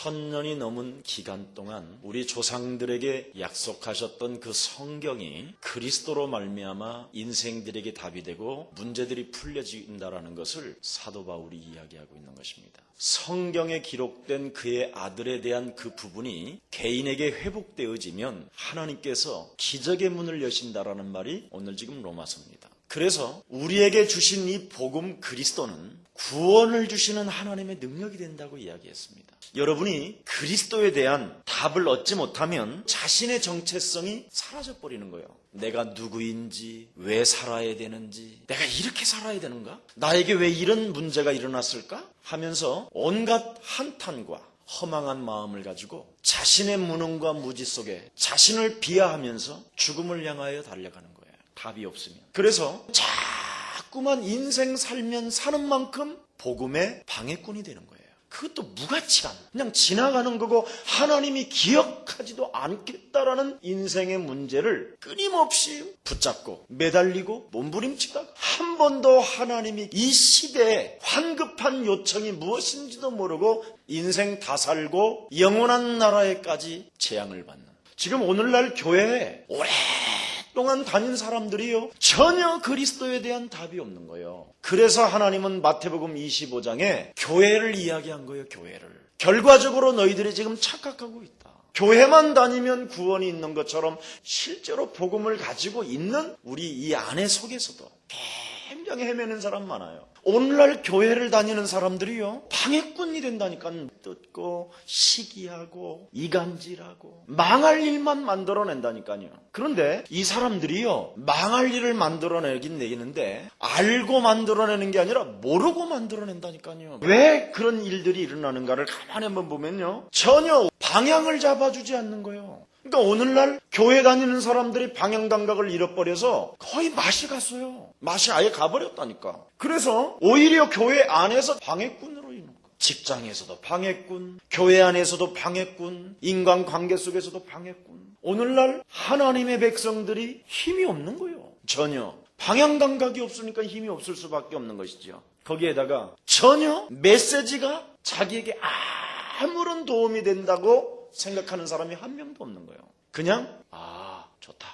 1000년이 넘은 기간 동안 우리 조상들에게 약속하셨던 그 성경이 그리스도로 말미암아 인생들에게 답이 되고 문제들이 풀려진다라는 것을 사도 바울이 이야기하고 있는 것입니다. 성경에 기록된 그의 아들에 대한 그 부분이 개인에게 회복되어지면 하나님께서 기적의 문을 여신다라는 말이 오늘 지금 로마서입니다. 그래서 우리에게 주신 이 복음 그리스도는 구원을 주시는 하나님의 능력이 된다고 이야기했습니다. 여러분이 그리스도에 대한 답을 얻지 못하면 자신의 정체성이 사라져버리는 거예요. 내가 누구인지, 왜 살아야 되는지, 내가 이렇게 살아야 되는가? 나에게 왜 이런 문제가 일어났을까? 하면서 온갖 한탄과 허망한 마음을 가지고 자신의 무능과 무지 속에 자신을 비하하면서 죽음을 향하여 달려가는 거예요. 답이 없으면. 그래서 자꾸만 인생 살면 사는 만큼 복음의 방해꾼이 되는 거예요. 그것도 무가치한, 그냥 지나가는 거고 하나님이 기억하지도 않겠다라는 인생의 문제를 끊임없이 붙잡고 매달리고 몸부림치다가 한 번도 하나님이 이 시대에 환급한 요청이 무엇인지도 모르고 인생 다 살고 영원한 나라에까지 재앙을 받는, 지금 오늘날 교회에 오랫동안 다닌 사람들이요, 전혀 그리스도에 대한 답이 없는 거예요. 그래서 하나님은 마태복음 25장에 교회를 이야기한 거예요. 교회를. 결과적으로 너희들이 지금 착각하고 있다. 교회만 다니면 구원이 있는 것처럼 실제로 복음을 가지고 있는 우리 이 안에 속에서도 굉장히 헤매는 사람 많아요. 오늘날 교회를 다니는 사람들이요, 방해꾼이 된다니까. 뜯고 시기하고 이간질하고 망할 일만 만들어낸다니까요. 그런데 이 사람들이요, 망할 일을 만들어내긴 내는데 알고 만들어내는 게 아니라 모르고 만들어낸다니까요. 왜 그런 일들이 일어나는가를 가만히 한번 보면요, 전혀 방향을 잡아주지 않는 거예요. 그러니까 오늘날 교회 다니는 사람들이 방향 감각을 잃어버려서 거의 맛이 갔어요. 맛이 아예 가버렸다니까. 그래서 오히려 교회 안에서 방해꾼으로 있는 거예요. 직장에서도 방해꾼, 교회 안에서도 방해꾼, 인간관계 속에서도 방해꾼. 오늘날 하나님의 백성들이 힘이 없는 거예요. 전혀. 방향 감각이 없으니까 힘이 없을 수밖에 없는 것이죠. 거기에다가 전혀 메시지가 자기에게 아무런 도움이 된다고 생각하는 사람이 한 명도 없는 거예요. 그냥 좋다.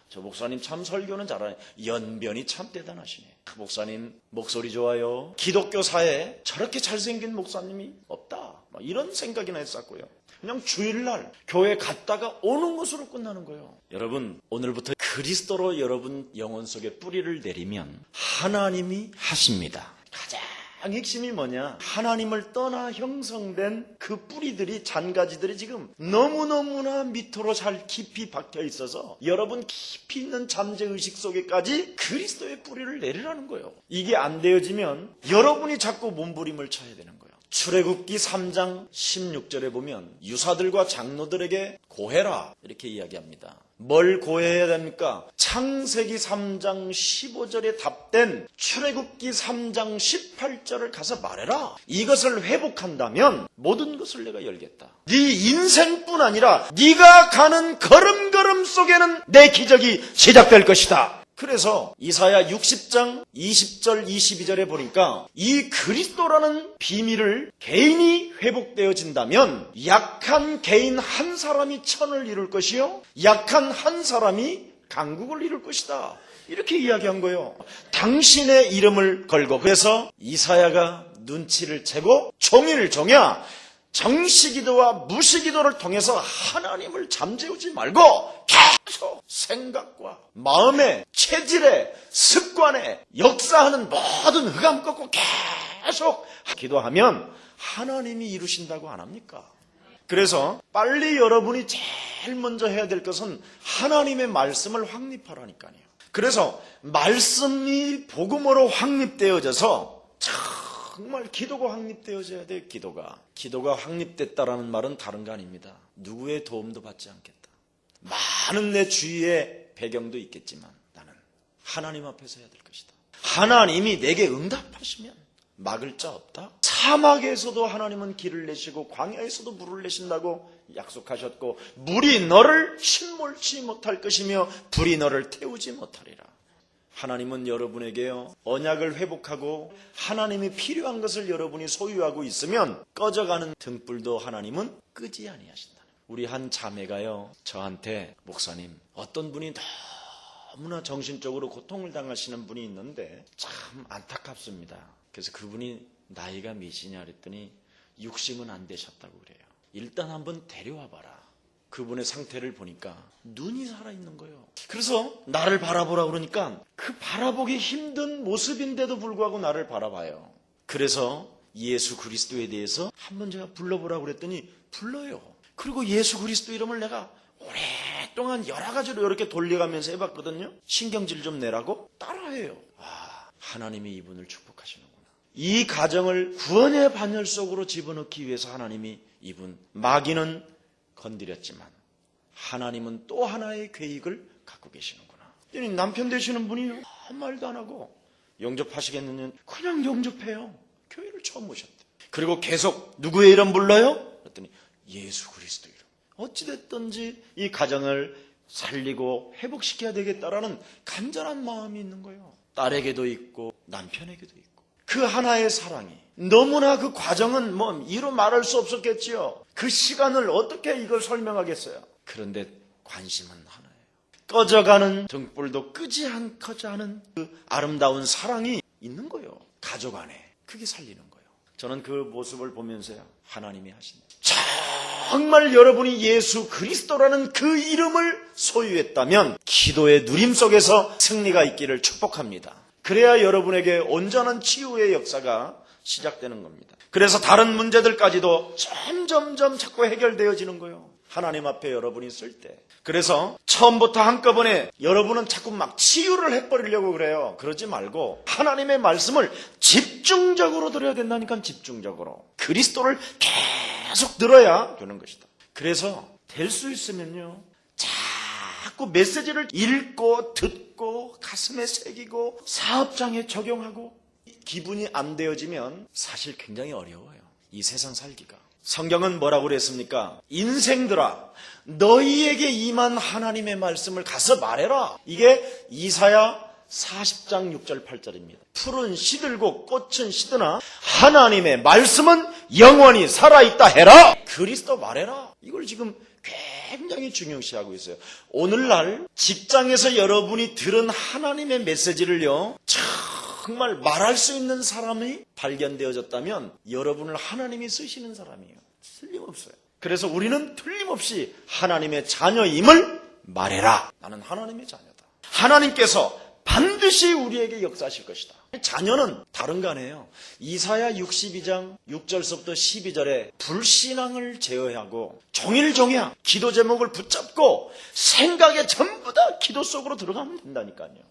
저 목사님 참 설교는 잘하네. 연변이 참 대단하시네. 그 목사님 목소리 좋아요. 기독교사에 저렇게 잘생긴 목사님이 없다. 이런 생각이나 했었고요. 그냥 주일날 교회 갔다가 오는 것으로 끝나는 거예요. 여러분, 오늘부터 그리스도로 여러분 영혼 속에 뿌리를 내리면 하나님이 하십니다. 가장 핵심이 뭐냐? 하나님을 떠나 형성된 그 뿌리들이, 잔가지들이 지금 너무너무나 밑으로 잘 깊이 박혀 있어서 여러분 깊이 있는 잠재의식 속에까지 그리스도의 뿌리를 내리라는 거예요. 이게 안 되어지면 여러분이 자꾸 몸부림을 쳐야 되는 거예요. 출애굽기 3장 16절에 보면 유사들과 장로들에게 고해라 이렇게 이야기합니다. 뭘 고해야 됩니까? 창세기 3장 15절에 답된 출애굽기 3장 18절을 가서 말해라. 이것을 회복한다면 모든 것을 내가 열겠다. 네 인생뿐 아니라 네가 가는 걸음걸음 속에는 내 기적이 시작될 것이다. 그래서 이사야 60장 20절 22절에 보니까 이 그리스도라는 비밀을 개인이 회복되어진다면 약한 개인 한 사람이 천을 이룰 것이요, 약한 한 사람이 강국을 이룰 것이다. 이렇게 이야기한 거예요. 당신의 이름을 걸고. 그래서 이사야가 눈치를 채고 종일 종야 정시기도와 무시기도를 통해서 하나님을 잠재우지 말고 계속 생각과 마음의 체질에 습관에 역사하는 모든 흑암 꺾고 계속 기도하면 하나님이 이루신다고 안 합니까? 그래서 빨리 여러분이 제일 먼저 해야 될 것은 하나님의 말씀을 확립하라니까요. 그래서 말씀이 복음으로 확립되어져서 정말 기도가 확립되어져야 돼요. 기도가 확립됐다라는 말은 다른 거 아닙니다. 누구의 도움도 받지 않겠다. 많은 내 주위의 배경도 있겠지만 나는 하나님 앞에서 해야 될 것이다. 하나님이 내게 응답하시면 막을 자 없다. 사막에서도 하나님은 길을 내시고 광야에서도 물을 내신다고 약속하셨고, 물이 너를 침몰치 못할 것이며 불이 너를 태우지 못하리라. 하나님은 여러분에게요, 언약을 회복하고 하나님이 필요한 것을 여러분이 소유하고 있으면 꺼져가는 등불도 하나님은 끄지 아니하신다. 우리 한 자매가요, 저한테 목사님, 어떤 분이 너무나 정신적으로 고통을 당하시는 분이 있는데 참 안타깝습니다. 그래서 그분이 나이가 몇이냐 그랬더니 60은 안 되셨다고 그래요. 일단 한번 데려와 봐라. 그분의 상태를 보니까 눈이 살아있는 거예요. 그래서 나를 바라보라 그러니까 그 바라보기 힘든 모습인데도 불구하고 나를 바라봐요. 그래서 예수 그리스도에 대해서 한번 제가 불러보라고 그랬더니 불러요. 그리고 예수 그리스도 이름을 내가 오랫동안 여러 가지로 이렇게 돌려가면서 해봤거든요. 신경질 좀 내라고 따라해요. 하나님이 이분을 축복하시는구나. 이 가정을 구원의 반열 속으로 집어넣기 위해서 하나님이 이분, 마귀는 건드렸지만 하나님은 또 하나의 계획을 갖고 계시는구나. 남편 되시는 분이 아무 말도 안 하고 영접하시겠느냐, 그냥 영접해요. 교회를 처음 오셨대. 그리고 계속 누구의 이름 불러요? 그랬더니 예수 그리스도 이름. 어찌됐든지 이 가정을 살리고 회복시켜야 되겠다라는 간절한 마음이 있는 거예요. 딸에게도 있고 남편에게도 있고. 그 하나의 사랑이, 너무나 그 과정은 이루 말할 수 없었겠지요. 그 시간을 어떻게 이걸 설명하겠어요. 그런데 관심은 하나예요. 꺼져가는 등불도 끄지 않고자 하는 그 아름다운 사랑이 있는 거예요. 가족 안에. 그게 살리는 거예요. 저는 그 모습을 보면서요, 하나님이 하신다. 정말 여러분이 예수 그리스도라는 그 이름을 소유했다면 기도의 누림 속에서 승리가 있기를 축복합니다. 그래야 여러분에게 온전한 치유의 역사가 시작되는 겁니다. 그래서 다른 문제들까지도 점점점 자꾸 해결되어지는 거예요. 하나님 앞에 여러분이 있을 때. 그래서 처음부터 한꺼번에 여러분은 자꾸 막 치유를 해버리려고 그래요. 그러지 말고 하나님의 말씀을 집중적으로 들어야 된다니까. 집중적으로 그리스도를 계속 들어야 되는 것이다. 그래서 될 수 있으면요, 자꾸 메시지를 읽고 듣고 가슴에 새기고 사업장에 적용하고 기분이 안 되어지면 사실 굉장히 어려워요. 이 세상 살기가. 성경은 뭐라고 그랬습니까? 인생들아, 너희에게 임한 하나님의 말씀을 가서 말해라. 이게 이사야 40장 6절 8절입니다. 풀은 시들고 꽃은 시드나 하나님의 말씀은 영원히 살아있다 해라. 그리스도 말해라. 이걸 지금 굉장히 중요시하고 있어요. 오늘날 직장에서 여러분이 들은 하나님의 메시지를요, 정말 말할 수 있는 사람이 발견되어졌다면 여러분을 하나님이 쓰시는 사람이에요. 틀림없어요. 그래서 우리는 틀림없이 하나님의 자녀임을 말해라. 나는 하나님의 자녀다. 하나님께서 반드시 우리에게 역사하실 것이다. 자녀는 다른 거 아니에요. 이사야 62장 6절서부터 12절에 불신앙을 제어하고 종일종야 기도 제목을 붙잡고 생각에 전부 다 기도 속으로 들어가면 된다니까요.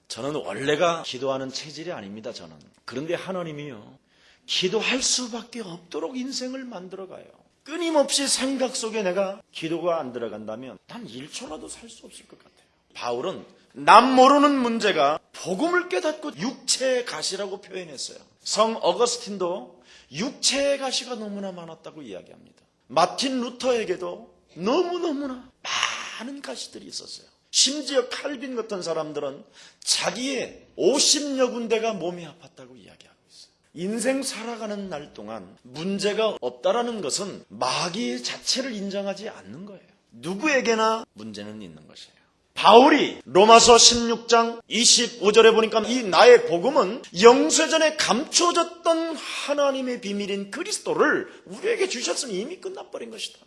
저는 원래가 기도하는 체질이 아닙니다. 저는. 그런데 하나님이요, 기도할 수밖에 없도록 인생을 만들어가요. 끊임없이 생각 속에 내가 기도가 안 들어간다면 난 1초라도 살 수 없을 것 같아요. 바울은 남 모르는 문제가 복음을 깨닫고 육체의 가시라고 표현했어요. 성 어거스틴도 육체의 가시가 너무나 많았다고 이야기합니다. 마틴 루터에게도 너무너무나 많은 가시들이 있었어요. 심지어 칼빈 같은 사람들은 자기의 50여 군데가 몸이 아팠다고 이야기하고 있어요. 인생 살아가는 날 동안 문제가 없다라는 것은 마귀 자체를 인정하지 않는 거예요. 누구에게나 문제는 있는 것이에요. 바울이 로마서 16장 25절에 보니까 이 나의 복음은 영세전에 감춰졌던 하나님의 비밀인 그리스도를 우리에게 주셨으니 이미 끝나버린 것이다.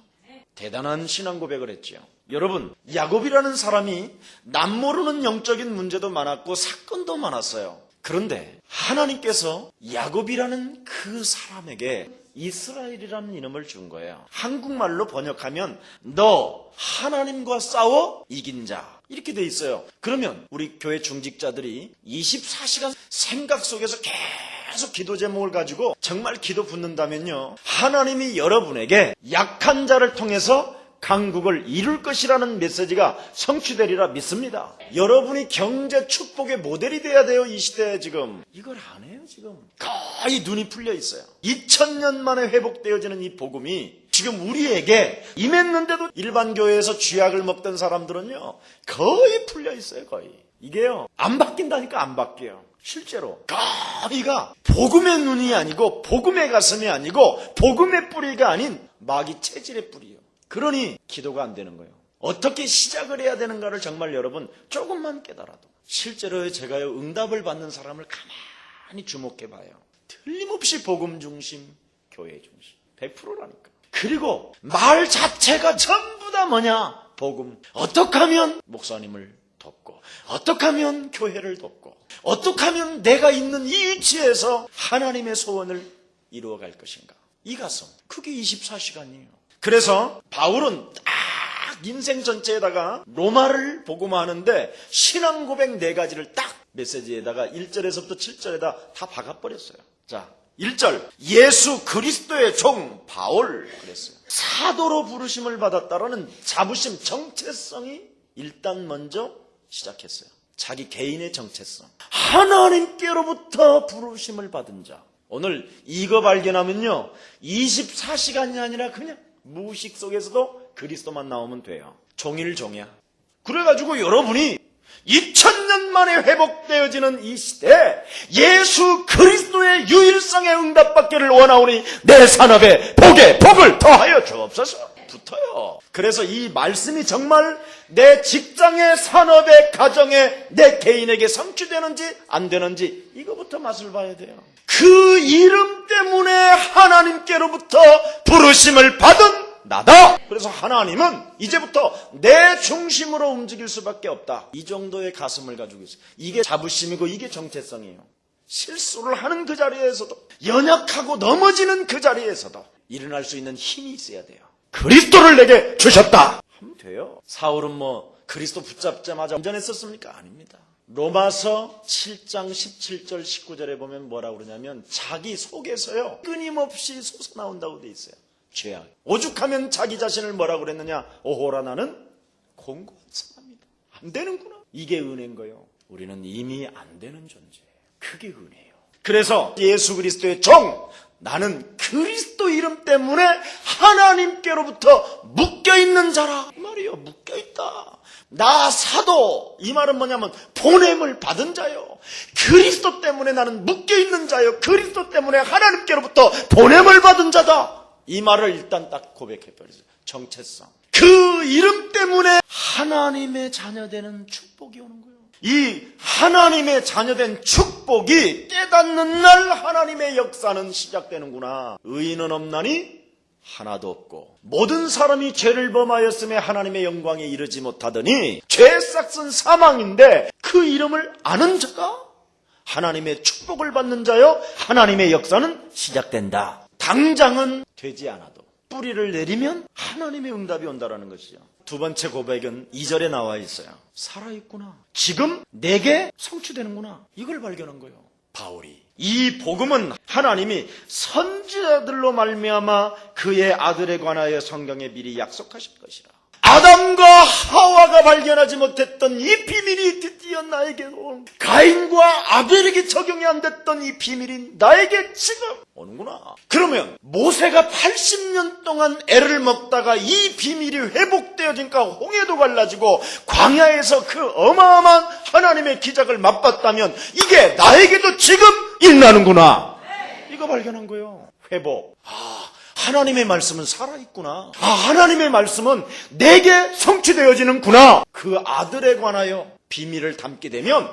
대단한 신앙 고백을 했지요. 여러분, 야곱이라는 사람이 남모르는 영적인 문제도 많았고 사건도 많았어요. 그런데 하나님께서 야곱이라는 그 사람에게 이스라엘이라는 이름을 준 거예요. 한국말로 번역하면 너 하나님과 싸워 이긴 자, 이렇게 돼 있어요. 그러면 우리 교회 중직자들이 24시간 생각 속에서 계속 기도 제목을 가지고 정말 기도 붙는다면요, 하나님이 여러분에게 약한 자를 통해서 강국을 이룰 것이라는 메시지가 성취되리라 믿습니다. 여러분이 경제 축복의 모델이 돼야 돼요. 이 시대에 지금 이걸 안 해요. 지금 거의 눈이 풀려 있어요. 2000년 만에 회복되어지는 이 복음이 지금 우리에게 임했는데도 일반 교회에서 쥐약을 먹던 사람들은요 거의 풀려 있어요. 거의. 이게요, 안 바뀐다니까. 안 바뀌어요. 실제로 거의가 복음의 눈이 아니고 복음의 가슴이 아니고 복음의 뿌리가 아닌 마귀 체질의 뿌리예요. 그러니 기도가 안 되는 거예요. 어떻게 시작을 해야 되는가를 정말 여러분 조금만 깨달아도, 실제로 제가요, 응답을 받는 사람을 가만히 주목해 봐요. 틀림없이 복음 중심, 교회 중심, 100%라니까. 그리고 말 자체가 전부 다 뭐냐? 복음. 어떻게 하면 목사님을 돕고, 어떻게 하면 교회를 돕고, 어떻게 하면 내가 있는 이 위치에서 하나님의 소원을 이루어갈 것인가. 이 가슴, 그게 24시간이에요. 그래서 바울은 딱 인생 전체에다가 로마를 복음하는데 신앙 고백 4가지를 딱 메시지에다가 1절에서부터 7절에다 다 박아버렸어요. 자, 1절, 예수 그리스도의 종 바울 그랬어요. 사도로 부르심을 받았다라는 자부심, 정체성이 일단 먼저 시작했어요. 자기 개인의 정체성. 하나님께로부터 부르심을 받은 자. 오늘 이거 발견하면요, 24시간이 아니라 그냥 무의식 속에서도 그리스도만 나오면 돼요. 종일 종이야. 그래가지고 여러분이 2000년 만에 회복되어지는 이 시대에 예수 그리스도의 유일성의 응답받기를 원하오니 내 산업에 복에 복을 더하여 주옵소서. 붙어요. 그래서 이 말씀이 정말 내 직장의, 산업의, 가정에, 내 개인에게 성취되는지 안 되는지 이거부터 맛을 봐야 돼요. 그 이름 때문에 하나님께로부터 부르심을 받은 나다. 그래서 하나님은 이제부터 내 중심으로 움직일 수밖에 없다. 이 정도의 가슴을 가지고 있어요. 이게 자부심이고 이게 정체성이에요. 실수를 하는 그 자리에서도, 연약하고 넘어지는 그 자리에서도 일어날 수 있는 힘이 있어야 돼요. 그리스도를 내게 주셨다 하면 돼요. 사울은 뭐 그리스도 붙잡자마자 운전했었습니까? 아닙니다. 로마서 7장 17절 19절에 보면 뭐라고 그러냐면 자기 속에서요 끊임없이 솟아나온다고 돼 있어요. 죄악. 오죽하면 자기 자신을 뭐라고 그랬느냐? 오호라 나는 공고한 사람이다. 안 되는구나. 이게 은혜인 거예요. 우리는 이미 안 되는 존재예요. 그게 은혜예요. 그래서 예수 그리스도의 종, 나는 그리스도 이름 때문에 하나님께로부터 묶여있는 자라. 이 말이에요. 묶여있다. 나 사도, 이 말은 뭐냐면 보냄을 받은 자요. 그리스도 때문에 나는 묶여있는 자요. 그리스도 때문에 하나님께로부터 보냄을 받은 자다. 이 말을 일단 딱 고백해버리세요. 정체성. 그 이름 때문에 하나님의 자녀되는 축복이 오는 거예요. 이 하나님의 자녀된 축복이 깨닫는 날 하나님의 역사는 시작되는구나. 의인은 없나니 하나도 없고 모든 사람이 죄를 범하였음에 하나님의 영광에 이르지 못하더니 죄 싹은 사망인데 그 이름을 아는 자가 하나님의 축복을 받는 자요. 하나님의 역사는 시작된다. 당장은 되지 않아도 뿌리를 내리면 하나님의 응답이 온다라는 것이죠. 두 번째 고백은 2절에 나와 있어요. 살아있구나. 지금 내게 성취되는구나. 이걸 발견한 거예요. 바울이. 이 복음은 하나님이 선지자들로 말미암아 그의 아들에 관하여 성경에 미리 약속하신 것이라. 아담과 하와가 발견하지 못했던 이 비밀이 드디어 나에게 온, 가인과 아벨에게 적용이 안 됐던 이 비밀이 나에게 지금 오는구나. 그러면 모세가 80년 동안 애를 먹다가 이 비밀이 회복되어지니까 홍해도 갈라지고 광야에서 그 어마어마한 하나님의 기적을 맛봤다면 이게 나에게도 지금 일어나는구나. 이거 발견한 거예요. 회복. 하나님의 말씀은 살아있구나. 하나님의 말씀은 내게 성취되어지는구나. 그 아들에 관하여 비밀을 담게 되면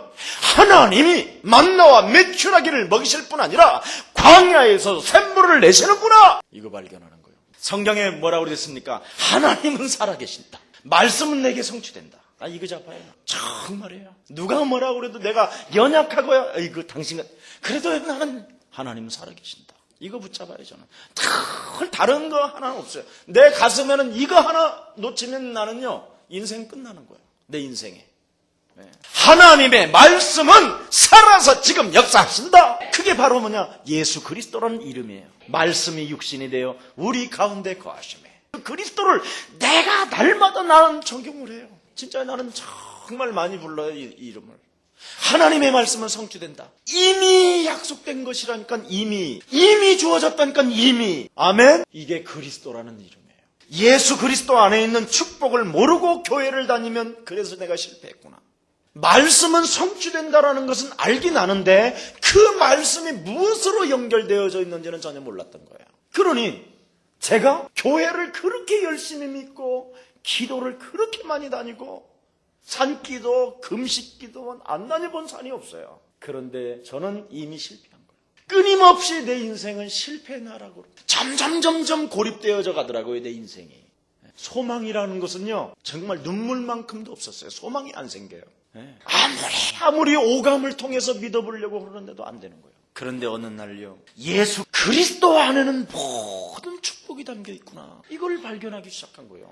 하나님이 만나와 메추라기를 먹이실 뿐 아니라 광야에서 샘물을 내시는구나. 이거 발견하는 거예요. 성경에 뭐라고 그랬습니까? 하나님은 살아계신다. 말씀은 내게 성취된다. 이거 잡아요. 정말이에요. 누가 뭐라고 그래도 내가 연약하고요. 이거 당신은 그래도 나는 하나님은 살아계신다. 이거 붙잡아요. 저는 다른 거 하나는 없어요. 내 가슴에는 이거 하나 놓치면 나는요 인생 끝나는 거예요. 내 인생에. 하나님의 말씀은 살아서 지금 역사하신다. 그게 바로 뭐냐? 예수 그리스도라는 이름이에요. 말씀이 육신이 되어 우리 가운데 거하시매. 그 그리스도를 내가 날마다 나는 적용을 해요. 진짜 나는 정말 많이 불러요. 이 이름을. 하나님의 말씀은 성취된다. 이미 약속된 것이라니까. 이미 주어졌다니까. 이미. 아멘. 이게 그리스도라는 이름이에요. 예수 그리스도 안에 있는 축복을 모르고 교회를 다니면 그래서 내가 실패했구나. 말씀은 성취된다라는 것은 알긴 아는데 그 말씀이 무엇으로 연결되어져 있는지는 전혀 몰랐던 거예요. 그러니 제가 교회를 그렇게 열심히 믿고 기도를 그렇게 많이 다니고 산기도 금식기도 안 다녀본 산이 없어요. 그런데 저는 이미 실패한 거예요. 끊임없이 내 인생은 실패의 나라고 점점 고립되어져 가더라고요. 내 인생이. 소망이라는 것은요 정말 눈물만큼도 없었어요. 소망이 안 생겨요. 아무리 오감을 통해서 믿어보려고 그러는데도 안 되는 거예요. 그런데 어느 날요 예수 그리스도 안에는 모든 축복이 담겨 있구나, 이걸 발견하기 시작한 거예요.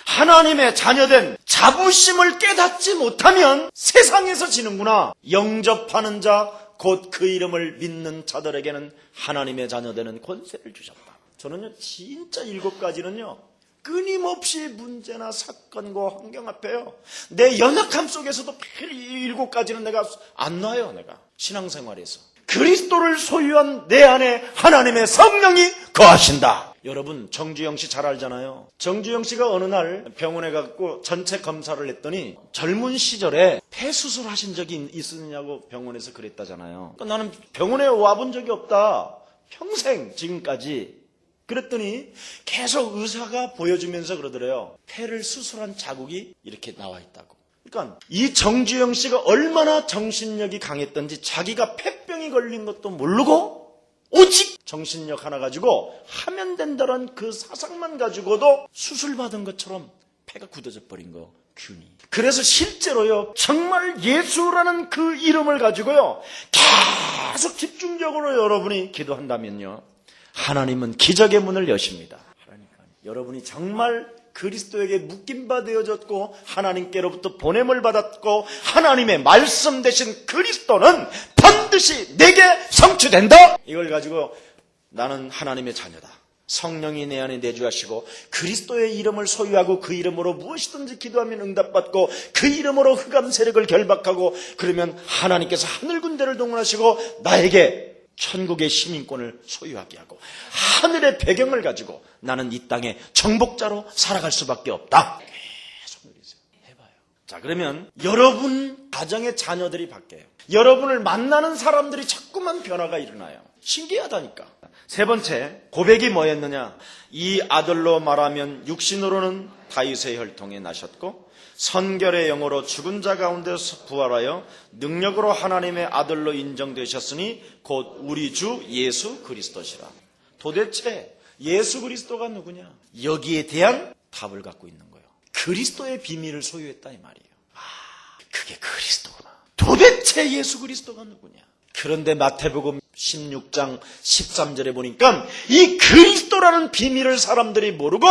하나님의 자녀된 자부심을 깨닫지 못하면 세상에서 지는구나. 영접하는 자 곧 그 이름을 믿는 자들에게는 하나님의 자녀되는 권세를 주셨다. 저는요 진짜 7가지는요 끊임없이 문제나 사건과 환경 앞에요 내 연약함 속에서도 7가지는 내가 안 놔요. 내가 신앙생활에서 그리스도를 소유한 내 안에 하나님의 성령이 거하신다. 여러분 정주영 씨 잘 알잖아요. 정주영 씨가 어느 날 병원에 가고 전체 검사를 했더니 젊은 시절에 폐 수술하신 적이 있으냐고 병원에서 그랬다잖아요. 그러니까 나는 병원에 와본 적이 없다, 평생 지금까지. 그랬더니 계속 의사가 보여주면서 그러더래요. 폐를 수술한 자국이 이렇게 나와 있다고. 그러니까 이 정주영 씨가 얼마나 정신력이 강했던지 자기가 폐병이 걸린 것도 모르고 오직 정신력 하나 가지고 하면 된다는 그 사상만 가지고도 수술받은 것처럼 폐가 굳어져 버린 거, 균이. 그래서 실제로요 정말 예수라는 그 이름을 가지고요 계속 집중적으로 여러분이 기도한다면요 하나님은 기적의 문을 여십니다. 그러니까 여러분이 정말 그리스도에게 묶임바 되어졌고 하나님께로부터 보냄을 받았고 하나님의 말씀 되신 그리스도는 반드시 내게 성취된다. 이걸 가지고 나는 하나님의 자녀다, 성령이 내 안에 내주하시고 그리스도의 이름을 소유하고 그 이름으로 무엇이든지 기도하면 응답받고 그 이름으로 흑암 세력을 결박하고 그러면 하나님께서 하늘 군대를 동원하시고 나에게 천국의 시민권을 소유하게 하고 하늘의 배경을 가지고 나는 이 땅의 정복자로 살아갈 수밖에 없다. 계속 누리세요. 해봐요. 자, 그러면 여러분 가정의 자녀들이 바뀌어요. 여러분을 만나는 사람들이 자꾸만 변화가 일어나요. 신기하다니까. 세 번째 고백이 뭐였느냐. 이 아들로 말하면 육신으로는 다윗의 혈통에 나셨고 선결의 영으로 죽은 자 가운데서 부활하여 능력으로 하나님의 아들로 인정되셨으니 곧 우리 주 예수 그리스도시라. 도대체 예수 그리스도가 누구냐? 여기에 대한 답을 갖고 있는 거예요. 그리스도의 비밀을 소유했다 이 말이에요. 그게 그리스도구나. 도대체 예수 그리스도가 누구냐? 그런데 마태복음 16장 13절에 보니까 이 그리스도라는 비밀을 사람들이 모르고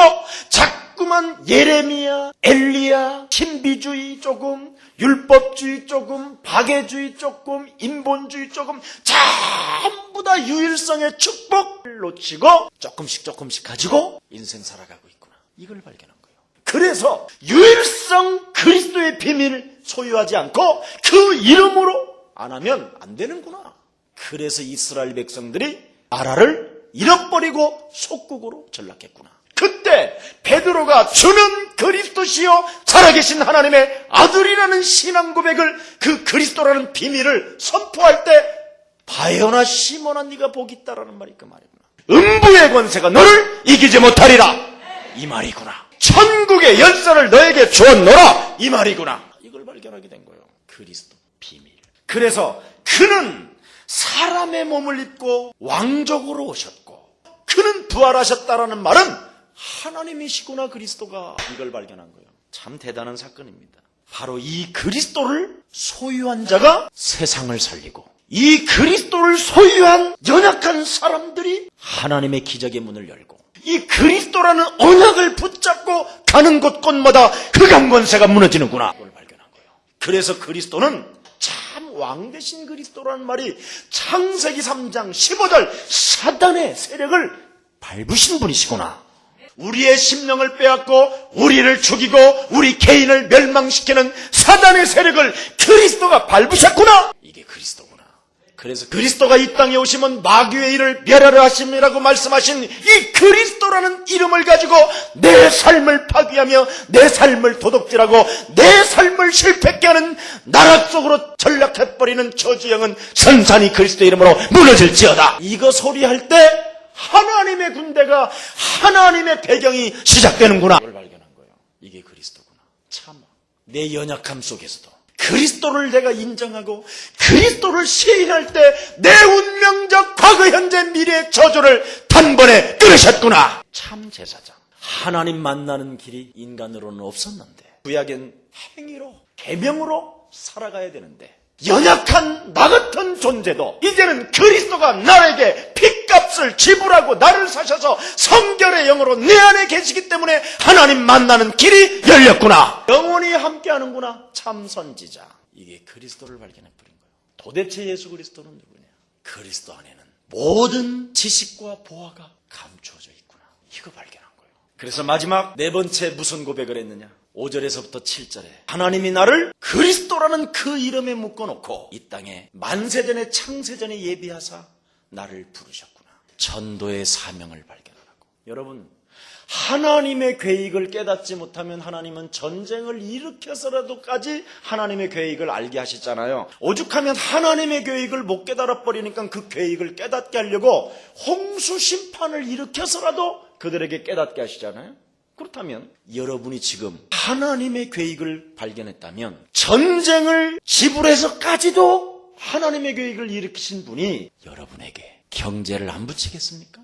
자꾸만 예레미야, 엘리야, 신비주의 조금, 율법주의 조금, 박애주의 조금, 인본주의 조금, 전부 다 유일성의 축복을 놓치고 조금씩 가지고 인생 살아가고 있구나. 이걸 발견한 거예요. 그래서 유일성 그리스도의 비밀을 소유하지 않고 그 이름으로 안 하면 안 되는구나. 그래서 이스라엘 백성들이 나라를 잃어버리고 속국으로 전락했구나. 그때 베드로가 주는 그리스도시요 살아계신 하나님의 아들이라는 신앙 고백을 그 그리스도라는 비밀을 선포할 때 바요나 시몬아 네가 복이 있다라는 말이 그 말이구나. 음부의 권세가 너를 이기지 못하리라 이 말이구나. 천국의 열쇠를 너에게 주었노라 이 말이구나. 이걸 발견하게 된 거예요. 그리스도 비밀. 그래서 그는 사람의 몸을 입고 왕족으로 오셨고 그는 부활하셨다라는 말은 하나님이시구나 그리스도가. 이걸 발견한 거예요. 참 대단한 사건입니다. 바로 이 그리스도를 소유한 자가 세상을 살리고 이 그리스도를 소유한 연약한 사람들이 하나님의 기적의 문을 열고 이 그리스도라는 언약을 붙잡고 가는 곳곳마다 흑암 권세가 무너지는구나. 이걸 발견한 거예요. 그래서 그리스도는 참 왕 대신 그리스도라는 말이 창세기 3장 15절 사단의 세력을 밟으신 분이시구나. 우리의 심령을 빼앗고 우리를 죽이고 우리 개인을 멸망시키는 사단의 세력을 그리스도가 밟으셨구나. 이게 그리스도구나. 그래서 그리스도가 이 땅에 오시면 마귀의 일을 멸하려 하심이라고 말씀하신 이 그리스도라는 이름을 가지고 내 삶을 파괴하며 내 삶을 도둑질하고 내 삶을 실패케 하는 나락 속으로 전락해버리는 저주영은 선산이 그리스도 이름으로 무너질지어다. 이거 소리할 때 하나님의 군대가, 하나님의 배경이 시작되는구나. 그걸 발견한 거예요. 이게 그리스도구나. 참, 내 연약함 속에서도 그리스도를 내가 인정하고 그리스도를 시인할 때 내 운명적 과거, 현재, 미래의 저주를 단번에 끊으셨구나. 참 제사장. 하나님 만나는 길이 인간으로는 없었는데 구약엔 행위로, 계명으로 살아가야 되는데 연약한 나 같은 존재도 이제는 그리스도가 나에게 핏값을 지불하고 나를 사셔서 성결의 영으로 내 안에 계시기 때문에 하나님 만나는 길이 열렸구나. 영원히 함께하는구나. 참 선지자. 이게 그리스도를 발견해버린 거예요. 도대체 예수 그리스도는 누구냐? 그리스도 안에는 모든 지식과 보화가 감추어져 있구나. 이거 발견한 거예요. 그래서 마지막 네 번째 무슨 고백을 했느냐? 5절에서부터 7절에 하나님이 나를 그리스도라는 그 이름에 묶어놓고 이 땅에 만세전에 창세전에 예비하사 나를 부르셨구나. 전도의 사명을 발견하라고. 여러분, 하나님의 계획을 깨닫지 못하면 하나님은 전쟁을 일으켜서라도까지 하나님의 계획을 알게 하시잖아요. 오죽하면 하나님의 계획을 못 깨달아버리니까 그 계획을 깨닫게 하려고 홍수 심판을 일으켜서라도 그들에게 깨닫게 하시잖아요. 그렇다면 여러분이 지금 하나님의 계획을 발견했다면 전쟁을 지불해서까지도 하나님의 계획을 일으키신 분이 여러분에게 경제를 안 붙이겠습니까?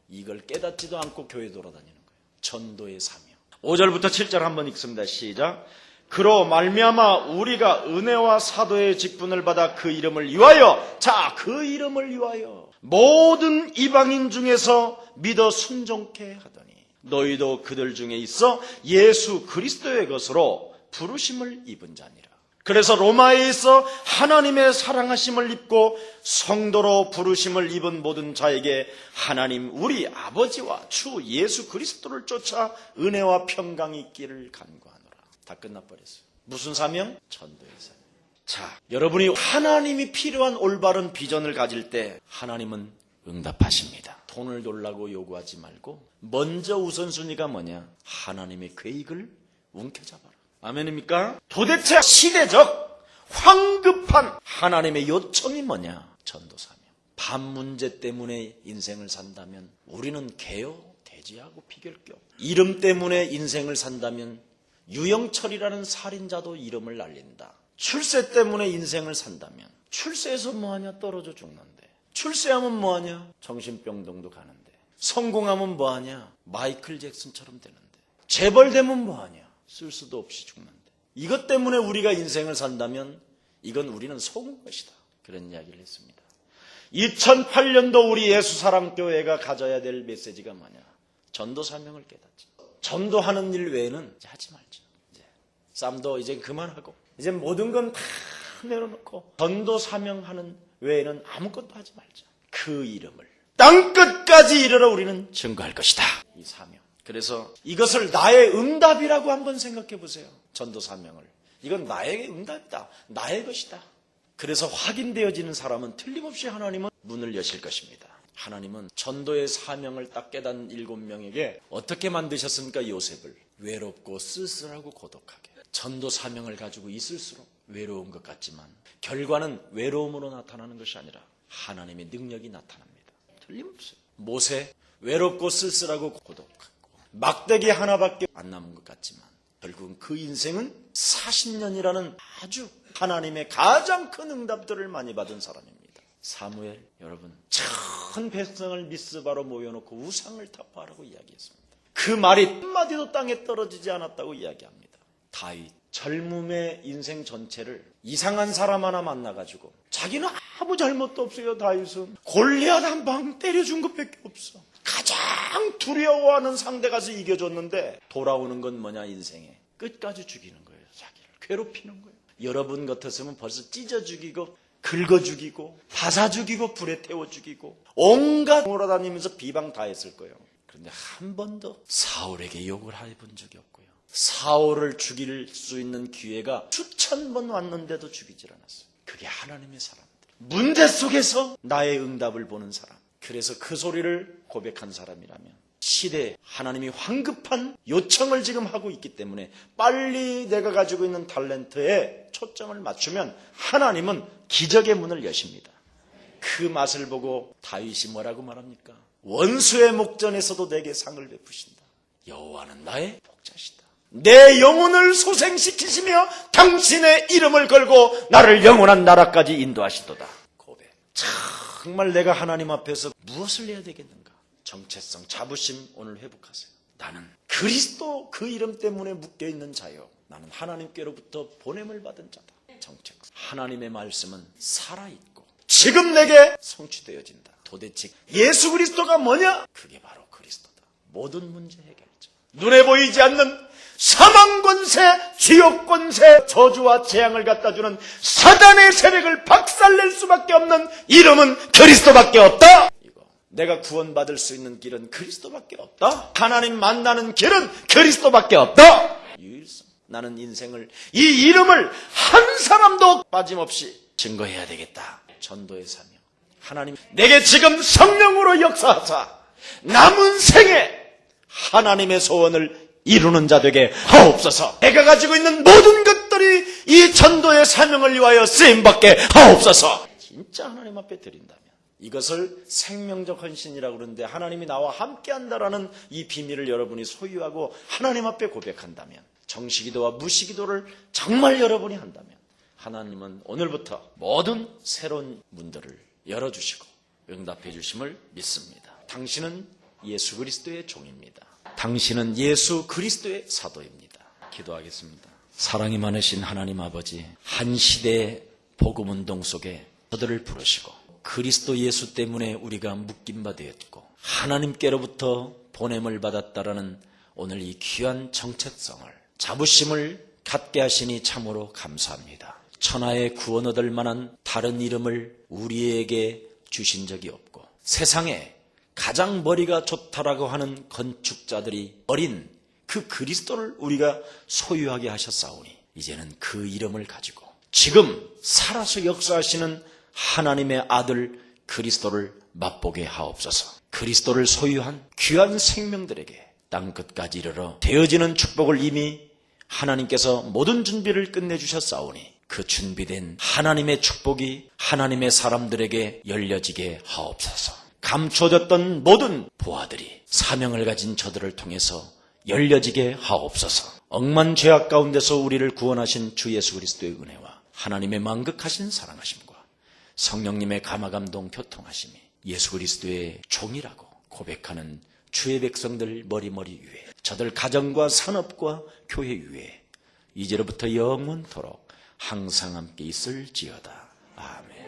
이걸 깨닫지도 않고 교회 돌아다니는 거예요. 전도의 사명. 5절부터 7절 한번 읽습니다. 시작. 그로 말미암아 우리가 은혜와 사도의 직분을 받아 그 이름을 위하여, 자, 그 이름을 위하여 모든 이방인 중에서 믿어 순종케 하더니 너희도 그들 중에 있어 예수 그리스도의 것으로 부르심을 입은 자니라. 그래서 로마에 있어 하나님의 사랑하심을 입고 성도로 부르심을 입은 모든 자에게 하나님 우리 아버지와 주 예수 그리스도를 쫓아 은혜와 평강이 있기를 간구하노라. 다 끝나버렸어요. 무슨 사명? 전도의 사명. 자, 여러분이 하나님이 필요한 올바른 비전을 가질 때 하나님은 응답하십니다. 돈을 달라고 요구하지 말고 먼저 우선순위가 뭐냐? 하나님의 계획을 움켜잡아라. 아멘입니까? 도대체 시대적 황급한 하나님의 요청이 뭐냐? 전도사명. 밥 문제 때문에 인생을 산다면 우리는 개요, 돼지하고 비교할 게 없다. 이름 때문에 인생을 산다면 유영철이라는 살인자도 이름을 날린다. 출세 때문에 인생을 산다면 출세해서 뭐하냐? 떨어져 죽는데. 출세하면 뭐하냐? 정신병동도 가는데. 성공하면 뭐하냐? 마이클 잭슨처럼 되는데. 재벌되면 뭐하냐? 쓸 수도 없이 죽는데. 이것 때문에 우리가 인생을 산다면 이건 우리는 속은 것이다. 그런 이야기를 했습니다. 2008년도 우리 예수사랑교회가 가져야 될 메시지가 뭐냐? 전도 사명을 깨닫지. 전도하는 일 외에는 이제 하지 말자. 이제 쌈도 이제 그만하고 이제 모든 건 다 내려놓고 전도 사명하는 외에는 아무것도 하지 말자. 그 이름을 땅끝까지 이르러 우리는 증거할 것이다. 이 사명. 그래서 이것을 나의 응답이라고 한번 생각해 보세요. 전도 사명을. 이건 나의 응답이다. 나의 것이다. 그래서 확인되어지는 사람은 틀림없이 하나님은 문을 여실 것입니다. 하나님은 전도의 사명을 딱 깨닫는 7명에게 어떻게 만드셨습니까? 요셉을 외롭고 쓸쓸하고 고독하게. 전도 사명을 가지고 있을수록 외로운 것 같지만 결과는 외로움으로 나타나는 것이 아니라 하나님의 능력이 나타납니다. 틀림없어요. 모세 외롭고 쓸쓸하고 고독하고 막대기 하나밖에 안 남은 것 같지만 결국은 그 인생은 40년이라는 아주 하나님의 가장 큰 응답들을 많이 받은 사람입니다. 사무엘, 여러분, 천 백성을 미스바로 모여놓고 우상을 타파하라고 이야기했습니다. 그 말이 한마디도 땅에 떨어지지 않았다고 이야기합니다. 다윗, 젊음의 인생 전체를 이상한 사람 하나 만나가지고 자기는 아무 잘못도 없어요. 다윗은 골리앗 한 방 때려준 것밖에 없어. 가장 두려워하는 상대 가서 이겨줬는데 돌아오는 건 뭐냐? 인생에 끝까지 죽이는 거예요. 자기를 괴롭히는 거예요. 여러분 같았으면 벌써 찢어 죽이고 긁어 죽이고 파사 죽이고 불에 태워 죽이고 온갖 돌아다니면서 비방 다 했을 거예요. 그런데 한 번도 사울에게 욕을 해본 적이 없고요. 사울을 죽일 수 있는 기회가 수천 번 왔는데도 죽이질 않았어요. 그게 하나님의 사람들. 문제 속에서 나의 응답을 보는 사람. 그래서 그 소리를 고백한 사람이라면 시대에 하나님이 황급한 요청을 지금 하고 있기 때문에 빨리 내가 가지고 있는 탤런트에 초점을 맞추면 하나님은 기적의 문을 여십니다. 그 맛을 보고 다윗이 뭐라고 말합니까? 원수의 목전에서도 내게 상을 베푸신다. 여호와는 나의 복자시다. 내 영혼을 소생시키시며 당신의 이름을 걸고 나를 영원한 나라까지 인도하시도다. 고백. 정말 내가 하나님 앞에서 무엇을 해야 되겠는가? 정체성, 자부심 오늘 회복하세요. 나는 그리스도 그 이름 때문에 묶여있는 자요. 나는 하나님께로부터 보냄을 받은 자다. 정체성. 하나님의 말씀은 살아있고 지금 내게 성취되어진다. 도대체 예수 그리스도가 뭐냐? 그게 바로 그리스도다. 모든 문제 해결자. 눈에 보이지 않는 사망 권세, 지옥 권세, 저주와 재앙을 갖다주는 사단의 세력을 박살낼 수밖에 없는 이름은 그리스도밖에 없다. 이거 내가 구원받을 수 있는 길은 그리스도밖에 없다. 하나님 만나는 길은 그리스도밖에 없다. 유일성. 나는 인생을 이 이름을 한 사람도 빠짐없이 증거해야 되겠다. 전도의 사명. 하나님 내게 지금 성령으로 역사하사 남은 생에 하나님의 소원을 이루는 자 되게 하옵소서. 내가 가지고 있는 모든 것들이 이 전도의 사명을 위하여 쓰임받게 하옵소서. 진짜 하나님 앞에 드린다면 이것을 생명적 헌신이라고 그러는데 하나님이 나와 함께한다라는 이 비밀을 여러분이 소유하고 하나님 앞에 고백한다면 정시기도와 무시기도를 정말 여러분이 한다면 하나님은 오늘부터 모든 새로운 문들을 열어주시고 응답해 주심을 믿습니다. 당신은 예수 그리스도의 종입니다. 당신은 예수 그리스도의 사도입니다. 기도하겠습니다. 사랑이 많으신 하나님 아버지, 한 시대의 복음운동 속에 저들을 부르시고 그리스도 예수 때문에 우리가 묶임 바 되었고 하나님께로부터 보냄을 받았다라는 오늘 이 귀한 정체성을, 자부심을 갖게 하시니 참으로 감사합니다. 천하의 구원 얻을 만한 다른 이름을 우리에게 주신 적이 없고 세상에 가장 머리가 좋다라고 하는 건축자들이 어린 그 그리스도를 우리가 소유하게 하셨사오니 이제는 그 이름을 가지고 지금 살아서 역사하시는 하나님의 아들 그리스도를 맛보게 하옵소서. 그리스도를 소유한 귀한 생명들에게 땅끝까지 이르러 되어지는 축복을 이미 하나님께서 모든 준비를 끝내주셨사오니 그 준비된 하나님의 축복이 하나님의 사람들에게 열려지게 하옵소서. 감춰졌던 모든 보아들이 사명을 가진 저들을 통해서 열려지게 하옵소서. 억만 죄악 가운데서 우리를 구원하신 주 예수 그리스도의 은혜와 하나님의 만극하신 사랑하심과 성령님의 감화감동 교통하심이 예수 그리스도의 종이라고 고백하는 주의 백성들 머리머리 위에, 저들 가정과 산업과 교회 위에 이제로부터 영원토록 항상 함께 있을지어다. 아멘.